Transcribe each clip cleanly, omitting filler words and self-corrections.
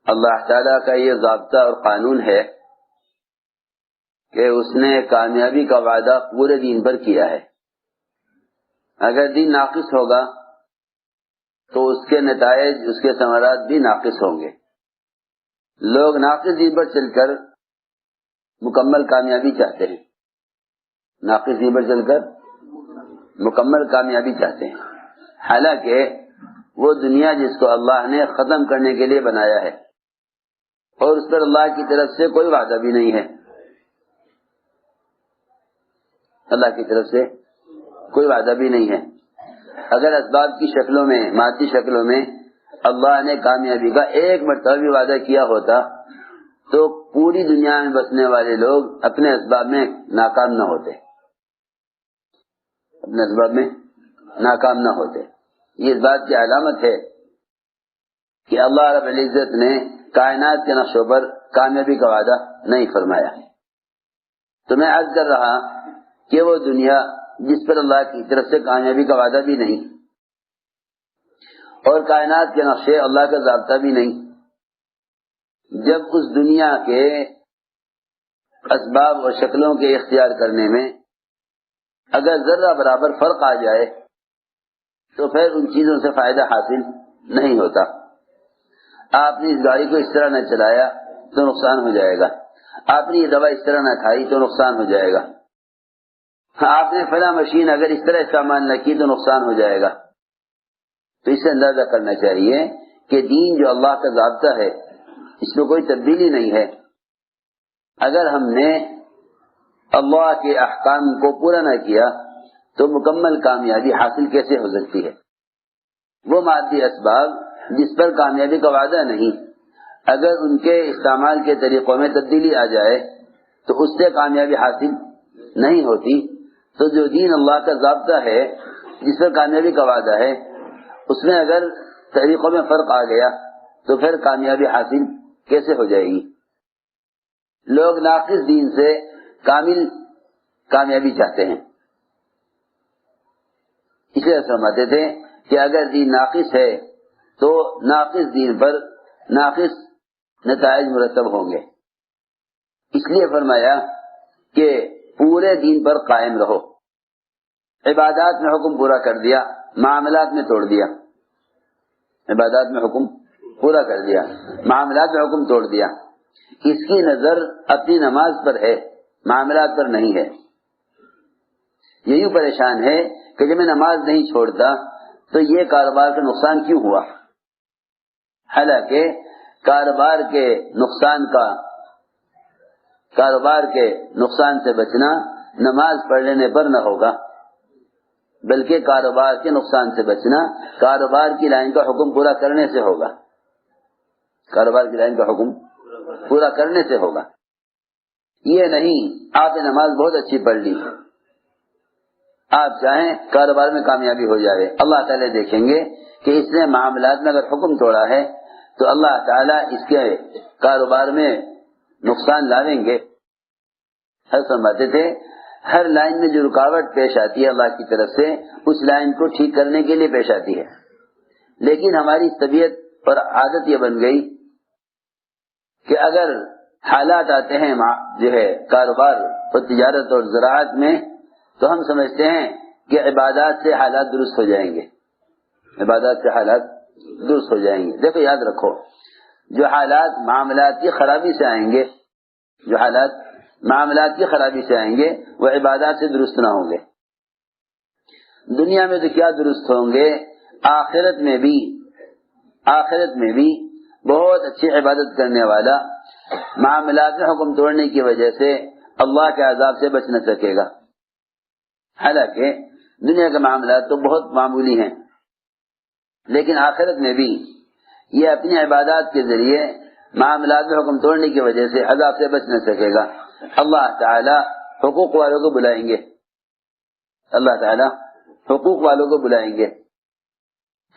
اللہ تعالیٰ کا یہ ضابطہ اور قانون ہے کہ اس نے کامیابی کا وعدہ پورے دین پر کیا ہے. اگر دین ناقص ہوگا تو اس کے نتائج، اس کے ثمرات بھی ناقص ہوں گے. لوگ ناقص دین پر چل کر مکمل کامیابی چاہتے ہیں، ناقص دین پر چل کر مکمل کامیابی چاہتے ہیں، حالانکہ وہ دنیا جس کو اللہ نے ختم کرنے کے لیے بنایا ہے اور اس پر اللہ کی طرف سے کوئی وعدہ بھی نہیں ہے. اللہ کی طرف سے کوئی وعدہ بھی نہیں ہے. اگر اسباب کی شکلوں میں، مادی شکلوں میں اللہ نے کامیابی کا ایک مرتبہ بھی وعدہ کیا ہوتا تو پوری دنیا میں بسنے والے لوگ اپنے اسباب میں ناکام نہ ہوتے، اپنے اسباب میں ناکام نہ ہوتے. یہ اس بات کی علامت ہے کہ اللہ رب العزت نے کائنات کے نقشوں پر کامیابی کا وعدہ نہیں فرمایا. تو میں عرض کر رہا کہ وہ دنیا جس پر اللہ کی طرف سے کامیابی کا وعدہ بھی نہیں اور کائنات کے نقشے اللہ کا ضابطہ بھی نہیں، جب اس دنیا کے اسباب اور شکلوں کے اختیار کرنے میں اگر ذرہ برابر فرق آ جائے تو پھر ان چیزوں سے فائدہ حاصل نہیں ہوتا. آپ نے اس گاڑی کو اس طرح نہ چلایا تو نقصان ہو جائے گا، آپ نے یہ دوا اس طرح نہ کھائی تو نقصان ہو جائے گا، آپ نے فلاں مشین اگر اس طرح استعمال نہ کی تو نقصان ہو جائے گا. تو اس سے اندازہ کرنا چاہیے کہ دین جو اللہ کا ضابطہ ہے اس میں کوئی تبدیلی نہیں ہے. اگر ہم نے اللہ کے احکام کو پورا نہ کیا تو مکمل کامیابی حاصل کیسے ہو سکتی ہے؟ وہ مادی اسباب جس پر کامیابی کا وعدہ نہیں، اگر ان کے استعمال کے طریقوں میں تبدیلی آ جائے تو اس سے کامیابی حاصل نہیں ہوتی. تو جو دین اللہ کا ضابطہ ہے جس پر کامیابی کا وعدہ ہے اس میں اگر طریقوں میں فرق آ گیا تو پھر کامیابی حاصل کیسے ہو جائے گی؟ لوگ ناقص دین سے کامل کامیابی چاہتے ہیں، اس لیے فرماتے تھے کہ اگر دین ناقص ہے تو ناقص دین پر ناقص نتائج مرتب ہوں گے. اس لیے فرمایا کہ پورے دین پر قائم رہو. عبادات میں حکم پورا کر دیا، معاملات میں توڑ دیا. عبادات میں حکم پورا کر دیا، معاملات میں حکم توڑ دیا. اس کی نظر اپنی نماز پر ہے، معاملات پر نہیں ہے. یہی پریشان ہے کہ جب میں نماز نہیں چھوڑتا تو یہ کاروبار کا نقصان کیوں ہوا؟ حالانکہ کاروبار کے نقصان سے بچنا نماز پڑھ لینے پر نہ ہوگا، بلکہ کاروبار کے نقصان سے بچنا کاروبار کی لائن کا حکم پورا کرنے سے ہوگا. کاروبار کی لائن کا حکم پورا کرنے سے ہوگا. یہ نہیں آپ نے نماز بہت اچھی پڑھ لی، آپ چاہیں کاروبار میں کامیابی ہو جائے، اللہ تعالیٰ دیکھیں گے کہ اس نے معاملات میں اگر حکم توڑا ہے تو اللہ تعالیٰ اس کے کاروبار میں نقصان لاویں گے. فرماتے تھے ہر لائن میں جو رکاوٹ پیش آتی ہے اللہ کی طرف سے اس لائن کو ٹھیک کرنے کے لیے پیش آتی ہے، لیکن ہماری طبیعت پر عادت یہ بن گئی کہ اگر حالات آتے ہیں جو ہے کاروبار اور تجارت اور زراعت میں تو ہم سمجھتے ہیں کہ عبادات سے حالات درست ہو جائیں گے، عبادات سے حالات درست ہو جائیں گے. دیکھو یاد رکھو، جو حالات معاملات کی خرابی سے آئیں گے، جو حالات معاملات کی خرابی سے آئیں گے وہ عبادات سے درست نہ ہوں گے. دنیا میں تو کیا درست ہوں گے، آخرت میں بھی بہت اچھی عبادت کرنے والا معاملات میں حکم توڑنے کی وجہ سے اللہ کے عذاب سے بچ نہ سکے گا. حالانکہ دنیا کے معاملات تو بہت معمولی ہیں، لیکن آخرت میں بھی یہ اپنی عبادات کے ذریعے معاملات میں حکم توڑنے کی وجہ سے عذاب سے بچ نہ سکے گا. اللہ تعالی حقوق والوں کو بلائیں گے، اللہ تعالی حقوق والوں کو بلائیں گے،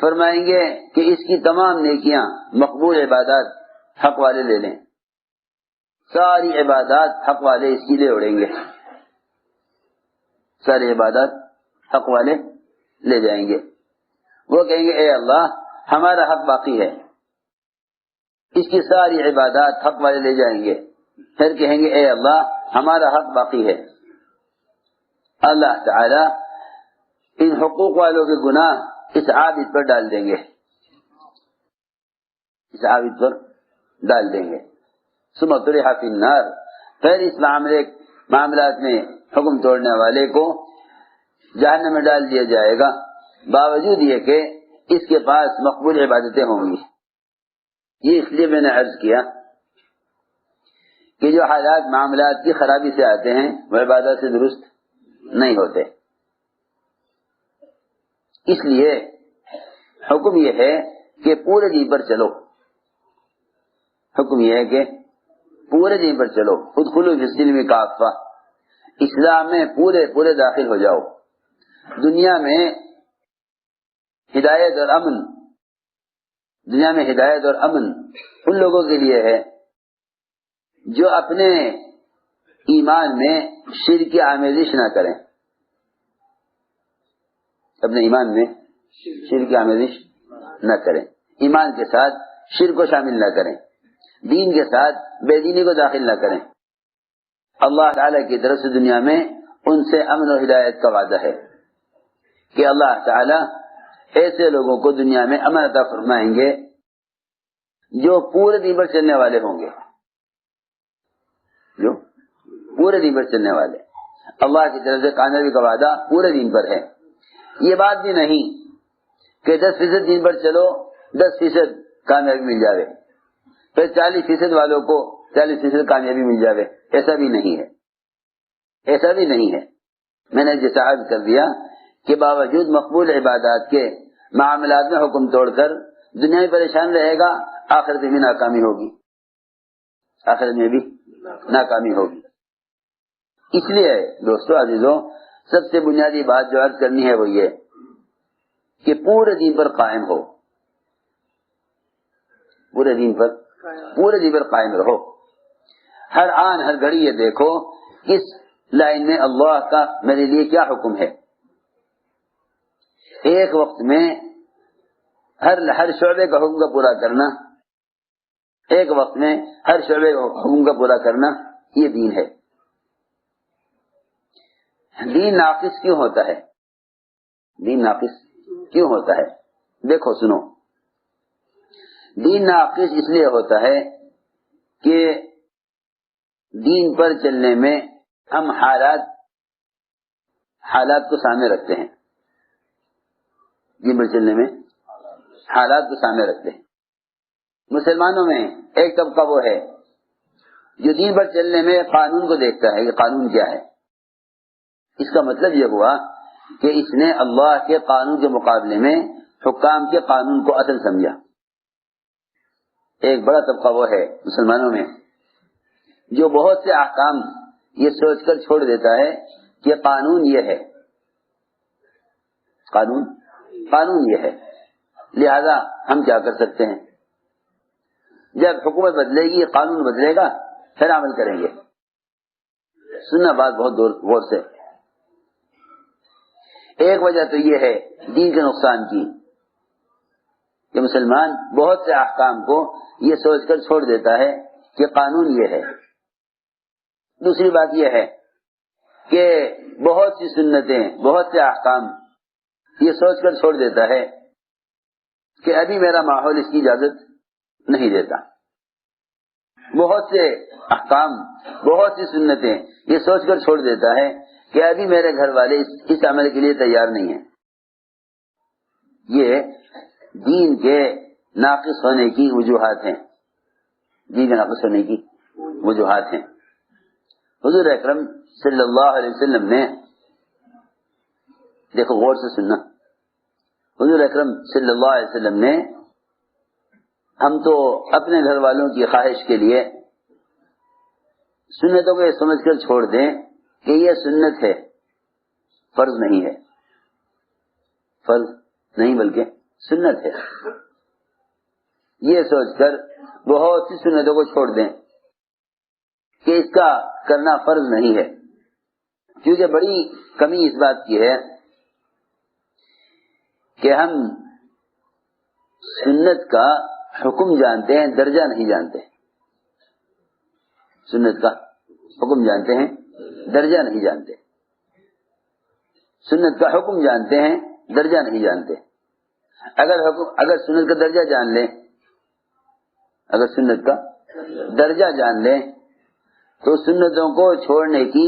فرمائیں گے کہ اس کی تمام نیکیاں مقبول عبادات حق والے لے لیں، ساری عبادات حق والے اس کی لے اڑیں گے، ساری عبادات حق والے لے جائیں گے. وہ کہیں گے اے اللہ ہمارا حق باقی ہے، اس کی ساری عبادات حق والے لے جائیں گے، پھر کہیں گے اے اللہ ہمارا حق باقی ہے۔ اللہ تعالی ان حقوق والوں کے گناہ اس عابد پر ڈال دیں گے، اس عابد پر ڈال دیں گے۔ ثم طرح فی النار، پھر اس معاملات میں حکم توڑنے والے کو جہنم میں ڈال دیا جائے گا، باوجود یہ کہ اس کے پاس مقبول عبادتیں ہوں گی۔ یہ اس لیے میں نے عرض کیا کہ جو حالات معاملات کی خرابی سے آتے ہیں وہ عبادت سے درست نہیں ہوتے، اس لیے حکم یہ ہے کہ پورے دین پر چلو، حکم یہ ہے کہ پورے دین پر چلو، ادخلوا فی السلم کافہ، اسلام میں پورے داخل ہو جاؤ۔ دنیا میں ہدایت اور امن، دنیا میں ہدایت اور امن ان لوگوں کے لیے ہے جو اپنے ایمان میں شرک کی آمیزش نہ کریں، اپنے ایمان میں شرک کی آمیزش نہ کریں، ایمان کے ساتھ شرک کو شامل نہ کریں، دین کے ساتھ بے دینی کو داخل نہ کریں۔ اللہ تعالی کی طرف سے دنیا میں ان سے امن و ہدایت کا وعدہ ہے کہ اللہ تعالی ایسے لوگوں کو دنیا میں امن عطا فرمائیں گے جو پورے دین پر چلنے والے ہوں گے، جو پورے دین پر چلنے والے۔ اللہ کی طرف سے کامیابی کا وعدہ پورے دین پر ہے۔ یہ بات بھی نہیں کہ 10% دین پر چلو 10% کامیابی مل جاوے، پھر 40% والوں کو 40% کامیابی مل جاوے، ایسا بھی نہیں ہے، ایسا بھی نہیں ہے۔ میں نے جیسا عرض کر دیا کہ باوجود مقبول عبادات کے معاملات میں حکم توڑ کر دنیا میں پریشان رہے گا، آخرت میں بھی ناکامی ہوگی، آخرت میں بھی ناکامی ہوگی۔ اس لیے دوستو عزیزوں، سب سے بنیادی بات جو عرض کرنی ہے وہ یہ کہ پورے دین پر قائم ہو، پورے دین پر قائم رہو۔ ہر آن ہر گھڑی یہ دیکھو اس لائن میں اللہ کا میرے لیے کیا حکم ہے۔ ایک وقت میں ہر شعبے کا حکم کا پورا کرنا، ایک وقت میں ہر شعبے کا حکم کا پورا کرنا، یہ دین ہے۔ دین ناقص کیوں ہوتا ہے؟ دین ناقص کیوں ہوتا ہے؟ دیکھو سنو، دین ناقص اس لیے ہوتا ہے کہ دین پر چلنے میں ہم حالات کو سامنے رکھتے ہیں، دین پر چلنے میں حالات کو سامنے رکھتے ہیں۔ مسلمانوں میں ایک طبقہ وہ ہے جو دین پر چلنے میں قانون کو دیکھتا ہے کہ قانون کیا ہے۔ اس کا مطلب یہ ہوا کہ اس نے اللہ کے قانون کے مقابلے میں حکام کے قانون کو اصل سمجھا۔ ایک بڑا طبقہ وہ ہے مسلمانوں میں جو بہت سے احکام یہ سوچ کر چھوڑ دیتا ہے کہ قانون یہ ہے، قانون یہ ہے، لہذا ہم کیا کر سکتے ہیں، جب حکومت بدلے گی قانون بدلے گا پھر عمل کریں گے۔ سننا بات بہت غور سے۔ ایک وجہ تو یہ ہے دین کے نقصان کی کہ مسلمان بہت سے احکام کو یہ سوچ کر چھوڑ دیتا ہے کہ قانون یہ ہے۔ دوسری بات یہ ہے کہ بہت سی سنتیں، بہت سے احکام یہ سوچ کر چھوڑ دیتا ہے کہ ابھی میرا ماحول اس کی اجازت نہیں دیتا۔ بہت سے احکام، بہت سی سنتیں یہ سوچ کر چھوڑ دیتا ہے کہ ابھی میرے گھر والے اس عمل کے لیے تیار نہیں ہیں۔ یہ دین کے ناقص ہونے کی وجوہات ہیں، دین کے ناقص ہونے کی وجوہات ہیں۔ حضور اکرم صلی اللہ علیہ وسلم نے، دیکھو غور سے سننا، حضور اکرم صلی اللہ علیہ وسلم نے، ہم تو اپنے گھر والوں کی خواہش کے لیے سنتوں کو یہ سمجھ کر چھوڑ دیں کہ یہ سنت ہے، فرض نہیں ہے، فرض نہیں بلکہ سنت ہے، یہ سوچ کر بہت سی سنتوں کو چھوڑ دیں کہ اس کا کرنا فرض نہیں ہے۔ کیونکہ بڑی کمی اس بات کی ہے کہ ہم سنت کا حکم جانتے ہیں، درجہ نہیں جانتے. سنت کا حکم جانتے ہیں، درجہ نہیں جانتے. سنت کا حکم جانتے ہیں، درجہ نہیں جانتے. اگر سنت کا درجہ جان لیں، اگر سنت کا درجہ جان لیں تو سنتوں کو چھوڑنے کی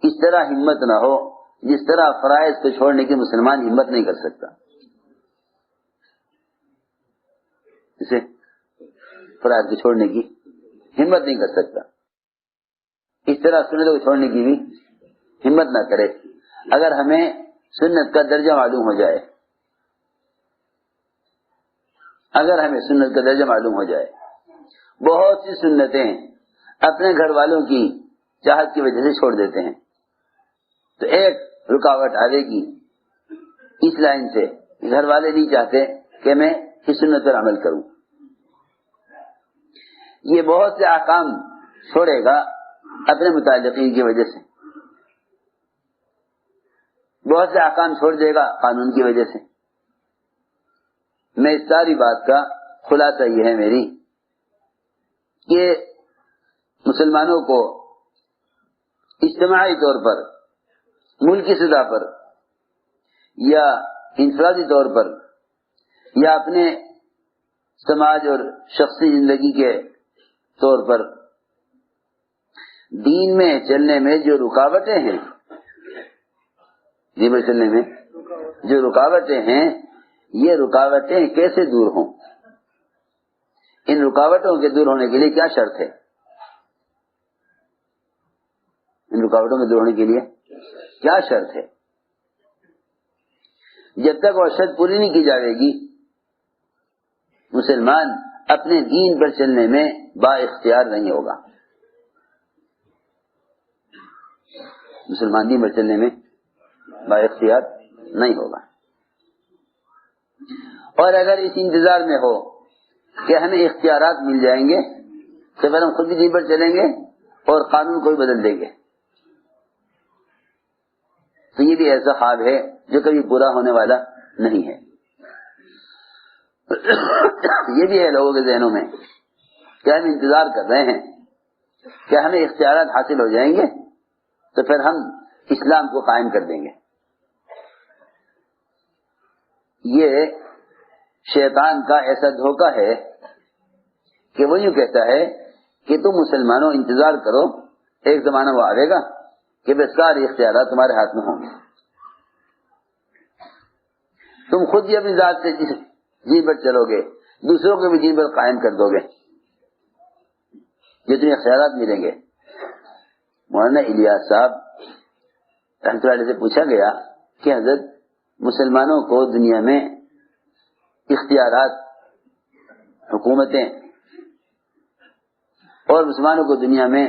اس طرح ہمت نہ ہو جس طرح فرائض کو چھوڑنے کی مسلمان ہمت نہیں کر سکتا. اسے فرائض کو چھوڑنے کی ہمت نہیں کر سکتا، اس طرح سنت کو چھوڑنے کی بھی ہمت نہ کرے. اگر ہمیں سنت کا درجہ معلوم ہو جائے، اگر ہمیں سنت کا درجہ معلوم ہو جائے، بہت سی سنتیں اپنے گھر والوں کی چاہت کی وجہ سے چھوڑ دیتے ہیں، تو ایک رکاوٹ آئے گی اس لائن سے، گھر والے نہیں چاہتے کہ میں اس سنت پر عمل کروں. یہ بہت سے احکام چھوڑے گا اپنے متعلقین کی وجہ سے، بہت سے احکام چھوڑ دے گا قانون کی وجہ سے. میں اس ساری بات کا خلاصہ یہ ہے میری کہ مسلمانوں کو اجتماعی طور پر، ملکی سطح پر یا انفرادی طور پر یا اپنے سماج اور شخصی زندگی کے طور پر دین میں چلنے میں جو رکاوٹیں ہیں، دین میں چلنے میں جو رکاوٹیں ہیں، یہ رکاوٹیں کیسے دور ہوں؟ ان رکاوٹوں کے دور ہونے کے لیے کیا شرط ہے؟ ان رکاوٹوں کے دور ہونے کے لیے کیا شرط ہے؟ جب تک وہ شرط پوری نہیں کی جائے گی، مسلمان اپنے دین پر چلنے میں با اختیار نہیں ہوگا. مسلمان دین پر چلنے میں با اختیار نہیں ہوگا. اور اگر اس انتظار میں ہو کہ ہمیں اختیارات مل جائیں گے تو پھر ہم خود بھی دین پر چلیں گے اور قانون کو بھی بدل دیں گے، تو یہ بھی ایسا خواب ہے جو کبھی پورا ہونے والا نہیں ہے. یہ بھی ہے لوگوں کے ذہنوں میں کہ ہم انتظار کر رہے ہیں کہ ہمیں اختیارات حاصل ہو جائیں گے تو پھر ہم اسلام کو قائم کر دیں گے. یہ شیطان کا ایسا دھوکہ ہے کہ وہ یوں کہتا ہے کہ تم مسلمانوں انتظار کرو، ایک زمانہ وہ آئے گا کہ بس سارے اختیارات تمہارے ہاتھ میں ہوں گے، تم خود ہی اپنی ذات سے دین پر چلو گے، دوسروں کو بھی دین پر قائم کر دو گے، جتنے اختیارات ملیں گے. مولانا الیاس صاحب رحمۃ اللہ علیہ سے پوچھا گیا کہ حضرت مسلمانوں کو دنیا میں اختیارات، حکومتیں اور مسلمانوں کو دنیا میں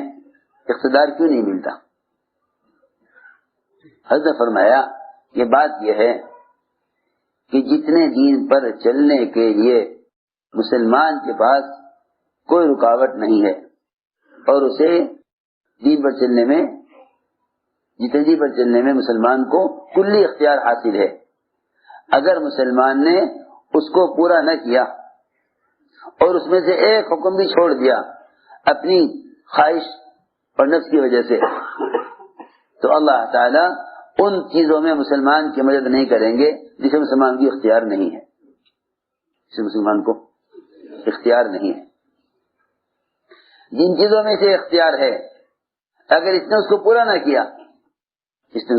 اقتدار کیوں نہیں ملتا؟ حضرت نے فرمایا یہ بات یہ ہے کہ جتنے دین پر چلنے کے لیے مسلمان کے پاس کوئی رکاوٹ نہیں ہے اور اسے دین پر چلنے میں، جتنے دین پر چلنے میں مسلمان کو کلی اختیار حاصل ہے، اگر مسلمان نے اس کو پورا نہ کیا اور اس میں سے ایک حکم بھی چھوڑ دیا اپنی خواہش اور نفس کی وجہ سے، تو اللہ تعالیٰ ان چیزوں میں مسلمان کی مدد نہیں کریں گے جسے مسلمان کی اختیار نہیں ہے، جسے مسلمان کو اختیار نہیں ہے. جن چیزوں میں سے اختیار ہے، اگر اس نے اس کو پورا نہ کیا، اس نے